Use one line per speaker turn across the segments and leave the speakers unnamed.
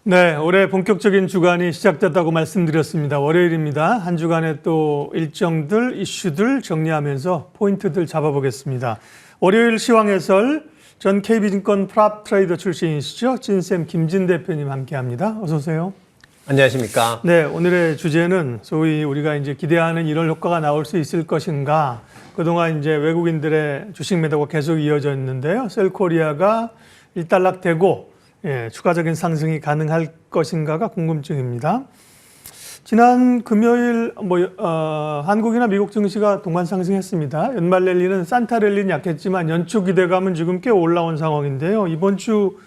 네, 올해 본격적인 주간이 시작됐다고 말씀드렸습니다. 월요일입니다. 한 주간의 또 일정들, 이슈들 정리하면서 포인트들 잡아보겠습니다. 월요일 시황 해설 전 KB증권 프랍 트레이더 출신이시죠? 진쌤 김진 대표님 함께합니다. 어서 오세요.
안녕하십니까?
네, 오늘의 주제는 소위 우리가 이제 기대하는 이런 효과가 나올 수 있을 것인가. 그동안 이제 외국인들의 주식 매도가 계속 이어져 있는데요. 셀코리아가 일단락되고 추가적인 상승이 가능할 것인가가 궁금증입니다. 지난 금요일 한국이나 미국 증시가 동반 상승했습니다. 연말 랠리는 산타 랠리는 약했지만 연초 기대감은 지금 꽤 올라온 상황인데요. 이번 주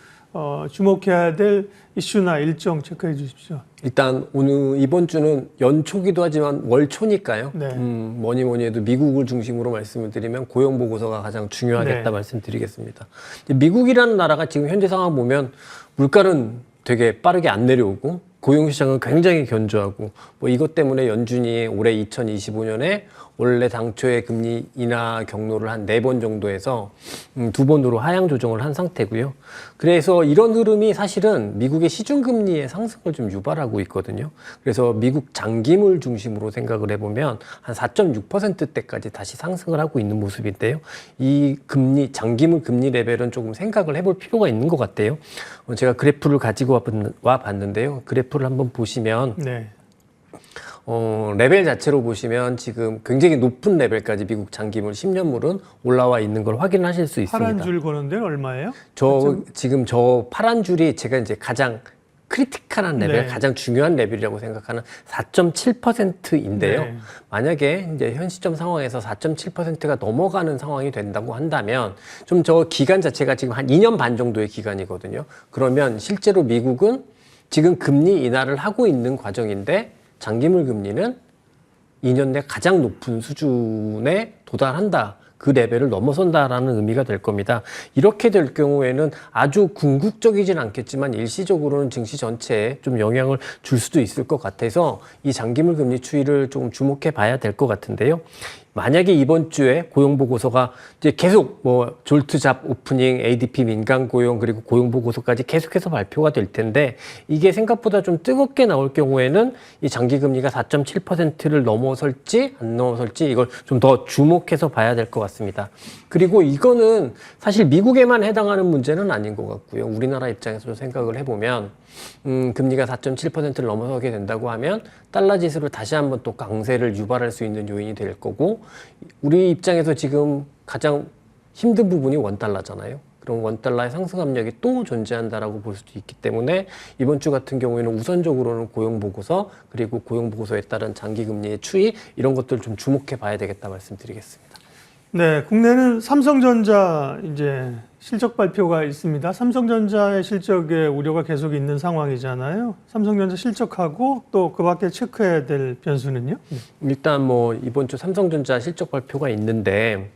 주목해야 될 이슈나 일정 체크해 주십시오.
일단 이번 주는 연초기도 하지만 월초니까요.
네.
뭐니 해도 미국을 중심으로 말씀을 드리면 고용 보고서가 가장 중요하겠다
네.
말씀드리겠습니다. 미국이라는 나라가 지금 현재 상황 보면 물가는 되게 빠르게 안 내려오고 고용 시장은 굉장히 견조하고 이것 때문에 연준이 올해 2025년에 원래 당초에 금리 인하 경로를 한 4번 정도 해서 2번으로 하향 조정을 한 상태고요. 그래서 이런 흐름이 사실은 미국의 시중금리의 상승을 좀 유발하고 있거든요. 그래서 미국 장기물 중심으로 생각을 해보면 한 4.6%대까지 다시 상승을 하고 있는 모습인데요. 이 장기물 금리 레벨은 조금 생각을 해볼 필요가 있는 것 같아요. 제가 그래프를 가지고 와 봤는데요. 그래프를 한번 보시면
네.
레벨 자체로 보시면 지금 굉장히 높은 레벨까지 미국 장기물 10년물은 올라와 있는 걸 확인하실 수 있습니다.
파란 줄 거는 데는 얼마예요?
지금 저 파란 줄이 제가 이제 가장 크리티컬한 레벨,
네.
가장 중요한 레벨이라고 생각하는 4.7%인데요.
네.
만약에 이제 현 시점 상황에서 4.7%가 넘어가는 상황이 된다고 한다면 좀 저 기간 자체가 지금 한 2년 반 정도의 기간이거든요. 그러면 실제로 미국은 지금 금리 인하를 하고 있는 과정인데 장기물 금리는 2년 내 가장 높은 수준에 도달한다. 그 레벨을 넘어선다라는 의미가 될 겁니다. 이렇게 될 경우에는 아주 궁극적이진 않겠지만 일시적으로는 증시 전체에 좀 영향을 줄 수도 있을 것 같아서 이 장기물 금리 추이를 좀 주목해 봐야 될 것 같은데요. 만약에 이번 주에 고용 보고서가 이제 계속 졸트 잡 오프닝, ADP 민간 고용 그리고 고용 보고서까지 계속해서 발표가 될 텐데 이게 생각보다 좀 뜨겁게 나올 경우에는 이 장기 금리가 4.7%를 넘어설지 안 넘어설지 이걸 좀 더 주목해서 봐야 될 것 같습니다. 그리고 이거는 사실 미국에만 해당하는 문제는 아닌 것 같고요. 우리나라 입장에서 생각을 해보면 금리가 4.7%를 넘어서게 된다고 하면 달러 지수를 다시 한번 또 강세를 유발할 수 있는 요인이 될 거고 우리 입장에서 지금 가장 힘든 부분이 원달러잖아요. 그럼 원달러의 상승 압력이 또 존재한다라고 볼 수도 있기 때문에 이번 주 같은 경우에는 우선적으로는 고용 보고서 그리고 고용 보고서에 따른 장기 금리의 추이 이런 것들 좀 주목해 봐야 되겠다 말씀드리겠습니다.
네, 국내는 삼성전자 이제 실적 발표가 있습니다. 삼성전자의 실적에 우려가 계속 있는 상황이잖아요. 삼성전자 실적하고 또 그 밖에 체크해야 될 변수는요?
일단 이번 주 삼성전자 실적 발표가 있는데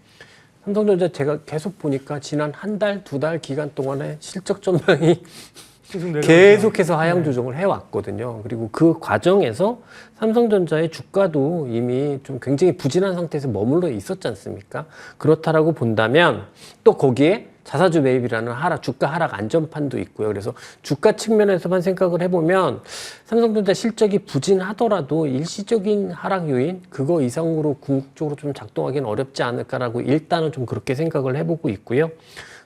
삼성전자 제가 계속 보니까 지난 한 달, 2달 기간 동안에 실적 전망이 계속해서 하향 조정을 해왔거든요. 그리고 그 과정에서 삼성전자의 주가도 이미 좀 굉장히 부진한 상태에서 머물러 있었지 않습니까? 그렇다라고 본다면 또 거기에 자사주 매입이라는 주가 하락 안전판도 있고요. 그래서 주가 측면에서만 생각을 해보면 삼성전자 실적이 부진하더라도 일시적인 하락 요인 그거 이상으로 궁극적으로 좀 작동하기는 어렵지 않을까라고 일단은 좀 그렇게 생각을 해보고 있고요.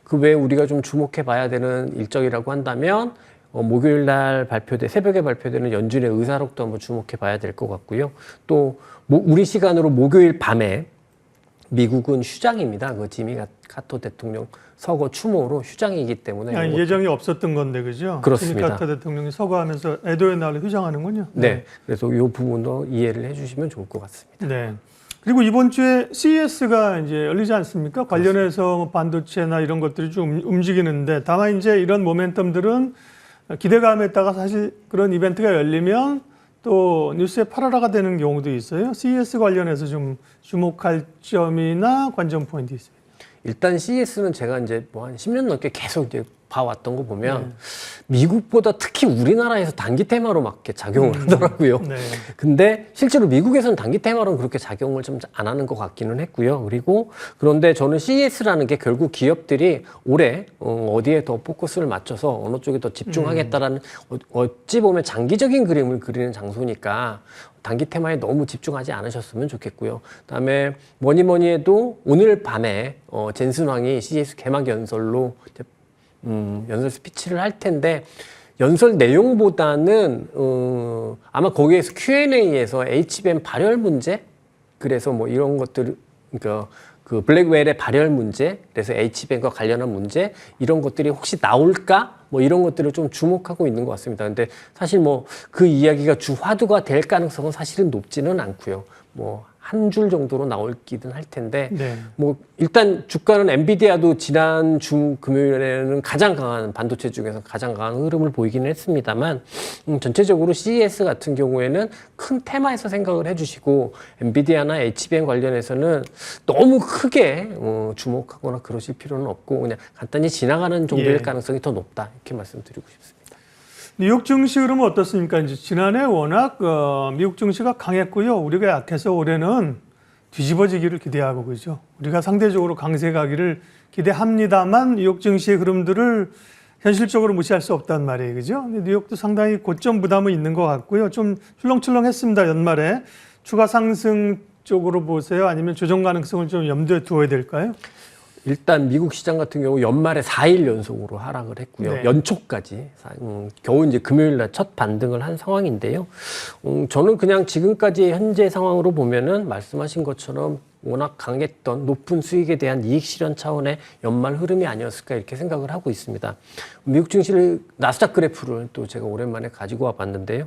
그 외에 우리가 좀 주목해 봐야 되는 일정이라고 한다면 목요일 날 새벽에 발표되는 연준의 의사록도 한번 주목해 봐야 될 것 같고요. 또 우리 시간으로 목요일 밤에 미국은 휴장입니다. 그 지미 카터 대통령 서거 추모로 휴장이기 때문에
예정이 없었던 건데 그죠?
그렇습니다.
지미 카터 대통령이 서거하면서 에도의 날을 휴장하는군요.
네, 그래서 이 부분도 이해를 해주시면 좋을 것 같습니다.
네. 그리고 이번 주에 CES가 이제 열리지 않습니까? 관련해서 반도체나 이런 것들이 좀 움직이는데 다만 이제 이런 모멘텀들은 기대감에 따라 사실 그런 이벤트가 열리면 또 뉴스에 팔아라가 되는 경우도 있어요. CES 관련해서 좀 주목할 점이나 관전 포인트 있습니다.
일단 CES는 제가 이제 뭐 한 10년 넘게 계속 이제 봐왔던 거 보면 미국보다 특히 우리나라에서 단기 테마로 막 이렇게 작용을 하더라고요.
네.
근데 실제로 미국에서는 단기 테마로는 그렇게 작용을 좀 안 하는 것 같기는 했고요. 그리고 그런데 저는 CES라는 게 결국 기업들이 올해 어디에 더 포커스를 맞춰서 어느 쪽에 더 집중하겠다라는 어찌 보면 장기적인 그림을 그리는 장소니까 단기 테마에 너무 집중하지 않으셨으면 좋겠고요. 그다음에 뭐니 해도 오늘 밤에 젠슨 황이 CES 개막 연설로 연설 스피치를 할 텐데 연설 내용보다는 아마 거기에서 Q&A에서 HBM 발열 문제 그래서 뭐 이런 것들 그러니까 그 블랙웰의 발열 문제 그래서 HBM과 관련한 문제 이런 것들이 혹시 나올까 뭐 이런 것들을 좀 주목하고 있는 것 같습니다. 근데 사실 뭐 그 이야기가 주 화두가 될 가능성은 사실은 높지는 않고요. 뭐 한 줄 정도로 나올기는 할 텐데
네.
뭐 일단 주가는 엔비디아도 지난 주 금요일에는 가장 강한 반도체 중에서 가장 강한 흐름을 보이기는 했습니다만 전체적으로 CES 같은 경우에는 큰 테마에서 생각을 해주시고 엔비디아나 HBM 관련해서는 너무 크게 주목하거나 그러실 필요는 없고 그냥 간단히 지나가는 정도일 가능성이 더 높다 이렇게 말씀드리고 싶습니다.
뉴욕 증시 흐름은 어떻습니까? 이제 지난해 워낙 미국 증시가 강했고요. 우리가 약해서 올해는 뒤집어지기를 기대하고 그죠. 우리가 상대적으로 강세 가기를 기대합니다만 뉴욕 증시의 흐름들을 현실적으로 무시할 수 없단 말이에요. 그죠? 근데 뉴욕도 상당히 고점 부담은 있는 것 같고요. 좀 출렁출렁했습니다. 연말에. 추가 상승 쪽으로 보세요? 아니면 조정 가능성을 좀 염두에 두어야 될까요?
일단 미국 시장 같은 경우 연말에 4일 연속으로 하락을 했고요.
네.
연초까지 겨우 이제 금요일 날 첫 반등을 한 상황인데요. 저는 그냥 지금까지 현재 상황으로 보면은 말씀하신 것처럼 워낙 강했던 높은 수익에 대한 이익 실현 차원의 연말 흐름이 아니었을까 이렇게 생각을 하고 있습니다. 미국 증시를 나스닥 그래프를 또 제가 오랜만에 가지고 와 봤는데요.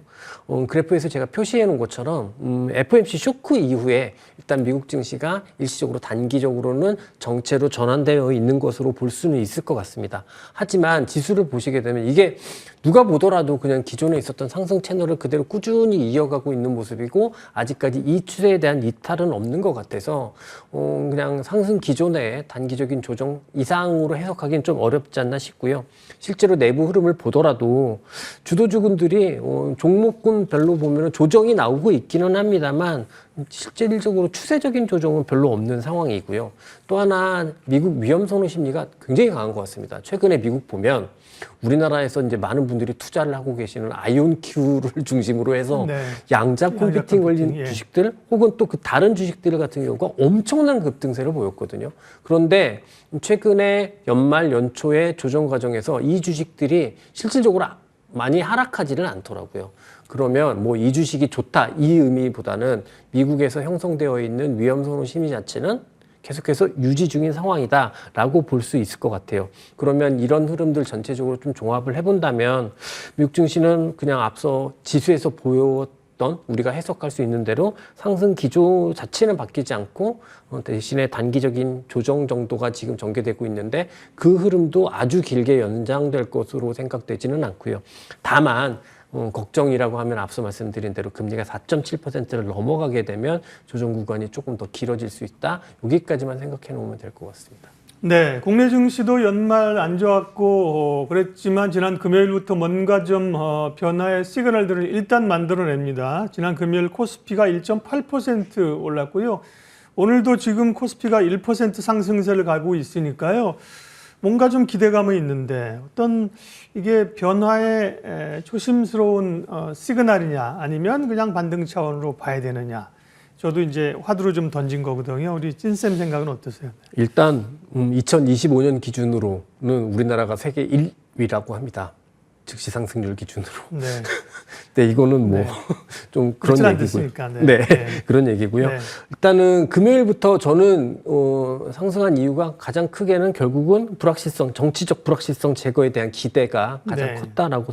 그래프에서 제가 표시해 놓은 것처럼 FOMC 쇼크 이후에 일단 미국 증시가 일시적으로 단기적으로는 정체로 전환되어 있는 것으로 볼 수는 있을 것 같습니다. 하지만 지수를 보시게 되면 이게 누가 보더라도 그냥 기존에 있었던 상승 채널을 그대로 꾸준히 이어가고 있는 모습이고 아직까지 이 추세에 대한 이탈은 없는 것 같아서 그냥 상승 기존의 단기적인 조정 이상으로 해석하기는 좀 어렵지 않나 싶고요. 실제로 내부 흐름을 보더라도 주도주군들이 종목군별로 보면 조정이 나오고 있기는 합니다만 실질적으로 추세적인 조정은 별로 없는 상황이고요. 또 하나 미국 위험 선호 심리가 굉장히 강한 것 같습니다. 최근에 미국 보면 우리나라에서 이제 많은 분들이 투자를 하고 계시는 아이온큐를 중심으로 해서
네.
양자 컴퓨팅 걸린
예.
주식들 혹은 또 그 다른 주식들 같은 경우가 엄청난 급등세를 보였거든요. 그런데 최근에 연말 연초의 조정 과정에서 이 주식들이 실질적으로 많이 하락하지는 않더라고요. 그러면 뭐 이 주식이 좋다 이 의미보다는 미국에서 형성되어 있는 위험 선호 심리 자체는 계속해서 유지 중인 상황이다라고 볼 수 있을 것 같아요. 그러면 이런 흐름들 전체적으로 좀 종합을 해본다면 미국 증시는 그냥 앞서 지수에서 보였던 우리가 해석할 수 있는 대로 상승 기조 자체는 바뀌지 않고 대신에 단기적인 조정 정도가 지금 전개되고 있는데 그 흐름도 아주 길게 연장될 것으로 생각되지는 않고요. 다만 걱정이라고 하면 앞서 말씀드린 대로 금리가 4.7%를 넘어가게 되면 조정 구간이 조금 더 길어질 수 있다. 여기까지만 생각해 놓으면 될 것 같습니다.
네, 국내 증시도 연말 안 좋았고 그랬지만 지난 금요일부터 뭔가 좀 변화의 시그널들을 일단 만들어냅니다. 지난 금요일 코스피가 1.8% 올랐고요. 오늘도 지금 코스피가 1% 상승세를 가고 있으니까요. 뭔가 좀 기대감은 있는데 어떤 이게 변화의 조심스러운 시그널이냐 아니면 그냥 반등 차원으로 봐야 되느냐. 저도 이제 화두로 좀 던진 거거든요. 우리 찐쌤 생각은 어떠세요?
일단 2025년 기준으로는 우리나라가 세계 1위라고 합니다. 즉시 상승률 기준으로.
네.
네, 이거는 뭐 좀 그런 얘기고요.
않겠습니까? 네.
네,
네.
그런 얘기고요.
네.
일단은 금요일부터 저는 상승한 이유가 가장 크게는 결국은 불확실성, 정치적 불확실성 제거에 대한 기대가 가장
네.
컸다라고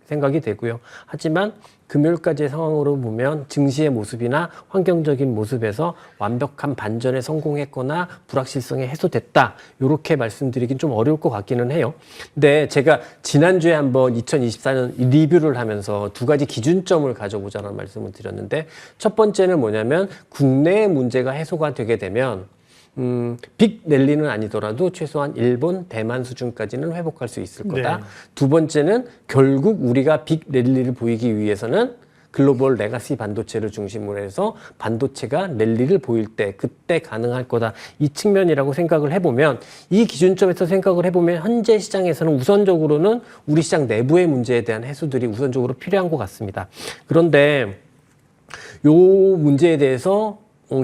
생각이 되고요. 하지만 금요일까지의 상황으로 보면 증시의 모습이나 환경적인 모습에서 완벽한 반전에 성공했거나 불확실성이 해소됐다. 이렇게 말씀드리긴 좀 어려울 것 같기는 해요. 근데 제가 지난주에 한번 2024년 리뷰를 하면서 두 가지 기준점을 가져보자는 말씀을 드렸는데 첫 번째는 뭐냐면 국내의 문제가 해소가 되게 되면 빅 랠리는 아니더라도 최소한 일본, 대만 수준까지는 회복할 수 있을 거다.
네.
두 번째는 결국 우리가 빅 랠리를 보이기 위해서는 글로벌 레가시 반도체를 중심으로 해서 반도체가 랠리를 보일 때 그때 가능할 거다. 이 측면이라고 생각을 해보면 이 기준점에서 생각을 해보면 현재 시장에서는 우선적으로는 우리 시장 내부의 문제에 대한 해소들이 우선적으로 필요한 것 같습니다. 그런데 요 문제에 대해서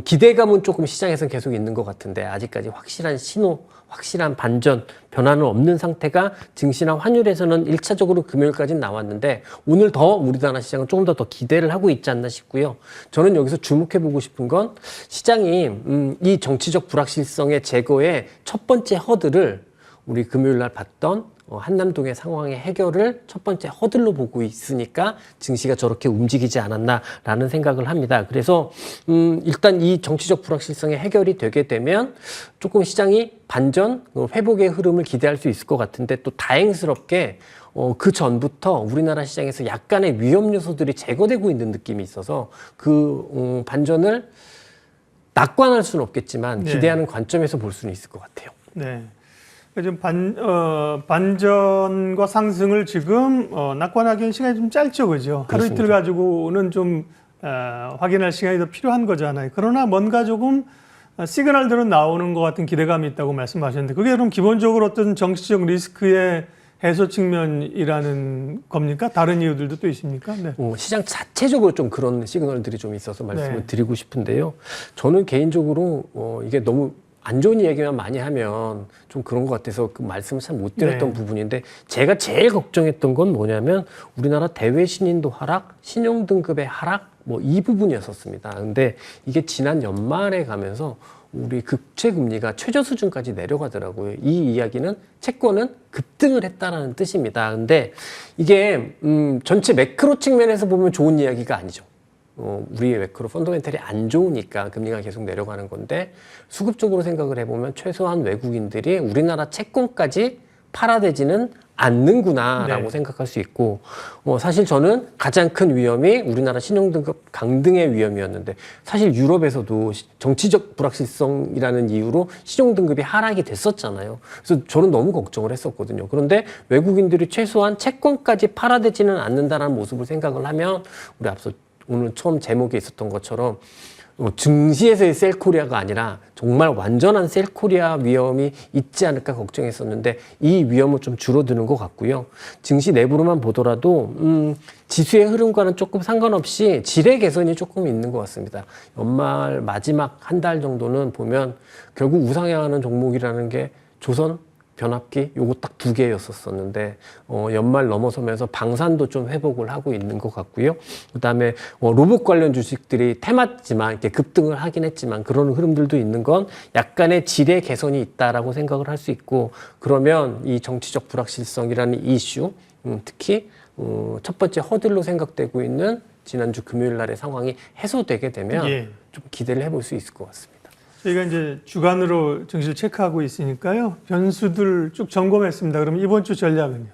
기대감은 조금 시장에서는 계속 있는 것 같은데 아직까지 확실한 신호, 확실한 반전, 변화는 없는 상태가 증시나 환율에서는 1차적으로 금요일까지는 나왔는데 오늘 더 우리나라 시장은 조금 더 기대를 하고 있지 않나 싶고요. 저는 여기서 주목해보고 싶은 건 시장이 이 정치적 불확실성의 제거의 첫 번째 허들을 우리 금요일 날 봤던 한남동의 상황의 해결을 첫 번째 허들로 보고 있으니까 증시가 저렇게 움직이지 않았나라는 생각을 합니다. 그래서 일단 이 정치적 불확실성의 해결이 되게 되면 조금 시장이 반전, 회복의 흐름을 기대할 수 있을 것 같은데 또 다행스럽게 그 전부터 우리나라 시장에서 약간의 위험 요소들이 제거되고 있는 느낌이 있어서 그 반전을 낙관할 수는 없겠지만
네.
기대하는 관점에서 볼 수는 있을 것 같아요.
네. 지금 반전과 상승을 지금 낙관하기엔 시간이 좀 짧죠, 그죠? 하루 이틀 가지고는 좀 확인할 시간이 더 필요한 거잖아요. 그러나 뭔가 조금 시그널들은 나오는 것 같은 기대감이 있다고 말씀하셨는데 그게 그럼 기본적으로 어떤 정치적 리스크의 해소 측면이라는 겁니까? 다른 이유들도 또 있습니까? 네.
시장 자체적으로 좀 그런 시그널들이 좀 있어서 말씀을
네.
드리고 싶은데요. 저는 개인적으로 이게 너무 안 좋은 이야기만 많이 하면 좀 그런 것 같아서 그 말씀을 참 못 드렸던
네.
부분인데 제가 제일 걱정했던 건 뭐냐면 우리나라 대외 신인도 하락, 신용 등급의 하락 뭐 이 부분이었었습니다. 근데 이게 지난 연말에 가면서 우리 국채 금리가 최저 수준까지 내려가더라고요. 이 이야기는 채권은 급등을 했다라는 뜻입니다. 근데 이게 전체 매크로 측면에서 보면 좋은 이야기가 아니죠. 우리의 매크로 펀더멘털이 안 좋으니까 금리가 계속 내려가는 건데 수급적으로 생각을 해보면 최소한 외국인들이 우리나라 채권까지 팔아대지는 않는구나라고
네.
생각할 수 있고 사실 저는 가장 큰 위험이 우리나라 신용등급 강등의 위험이었는데 사실 유럽에서도 정치적 불확실성이라는 이유로 신용등급이 하락이 됐었잖아요. 그래서 저는 너무 걱정을 했었거든요. 그런데 외국인들이 최소한 채권까지 팔아대지는 않는다라는 모습을 생각을 하면 우리 앞서 오늘 처음 제목에 있었던 것처럼 증시에서의 셀코리아가 아니라 정말 완전한 셀코리아 위험이 있지 않을까 걱정했었는데 이 위험은 좀 줄어드는 것 같고요. 증시 내부로만 보더라도 지수의 흐름과는 조금 상관없이 질의 개선이 조금 있는 것 같습니다. 연말 마지막 한 달 정도는 보면 결국 우상향하는 종목이라는 게 조선, 변압기 요거 딱 두 개였었는데 연말 넘어서면서 방산도 좀 회복을 하고 있는 것 같고요. 그다음에 로봇 관련 주식들이 테마지만 이렇게 급등을 하긴 했지만 그런 흐름들도 있는 건 약간의 질의 개선이 있다라고 생각을 할 수 있고 그러면 이 정치적 불확실성이라는 이슈 특히 첫 번째 허들로 생각되고 있는 지난주 금요일 날의 상황이 해소되게 되면
예.
좀 기대를 해볼 수 있을 것 같습니다.
저희가 이제 주간으로 증시를 체크하고 있으니까요. 변수들 쭉 점검했습니다. 그럼 이번 주 전략은요?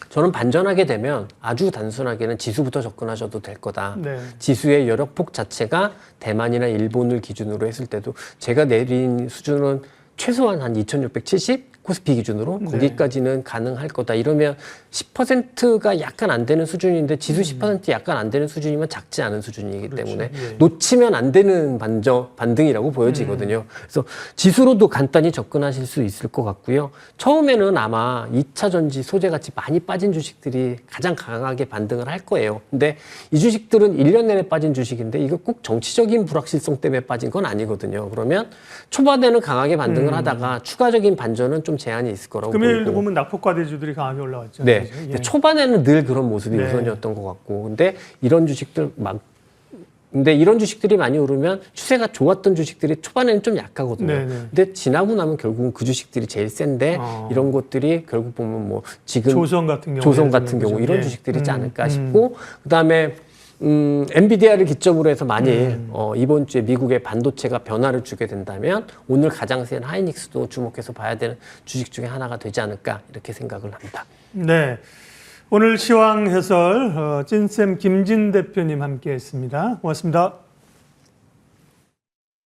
저는 반전하게 되면 아주 단순하게는 지수부터 접근하셔도 될 거다.
네.
지수의 여력폭 자체가 대만이나 일본을 기준으로 했을 때도 제가 내린 수준은 최소한 한 2670 코스피 기준으로
네.
거기까지는 가능할 거다. 이러면 10%가 약간 안 되는 수준인데 지수 10% 약간 안 되는 수준이면 작지 않은 수준이기
그렇죠.
때문에
예.
놓치면 안 되는 반등이라고 보여지거든요. 그래서 지수로도 간단히 접근하실 수 있을 것 같고요. 처음에는 아마 2차 전지 소재같이 많이 빠진 주식들이 가장 강하게 반등을 할 거예요. 근데 이 주식들은 1년 내내 빠진 주식인데 이거 꼭 정치적인 불확실성 때문에 빠진 건 아니거든요. 그러면 초반에는 강하게 반등을 하다가 추가적인 반전은 좀 제한이 있을 거라고
금요일도
보이고.
보면 낙폭과대주들이 강하게 올라왔죠.
네.
그죠?
근데 초반에는 늘 그런 모습이
네.
우선이었던 것 같고. 근데 이런 주식들 근데 이런 주식들이 많이 오르면 추세가 좋았던 주식들이 초반에는 좀 약하거든요.
네, 네.
근데 지나고 나면 결국은 그 주식들이 제일 센데 이런 것들이 결국 보면 뭐 지금
조선 같은 경우,
조선 같은
그죠?
경우 이런
예.
주식들이지 않을까 싶고 그다음에 엔비디아를 기점으로 해서 만일 이번 주에 미국의 반도체가 변화를 주게 된다면 오늘 가장 센 하이닉스도 주목해서 봐야 되는 주식 중에 하나가 되지 않을까 이렇게 생각을 합니다.
네. 오늘 시황 해설 찐쌤 김진 대표님 함께했습니다. 고맙습니다.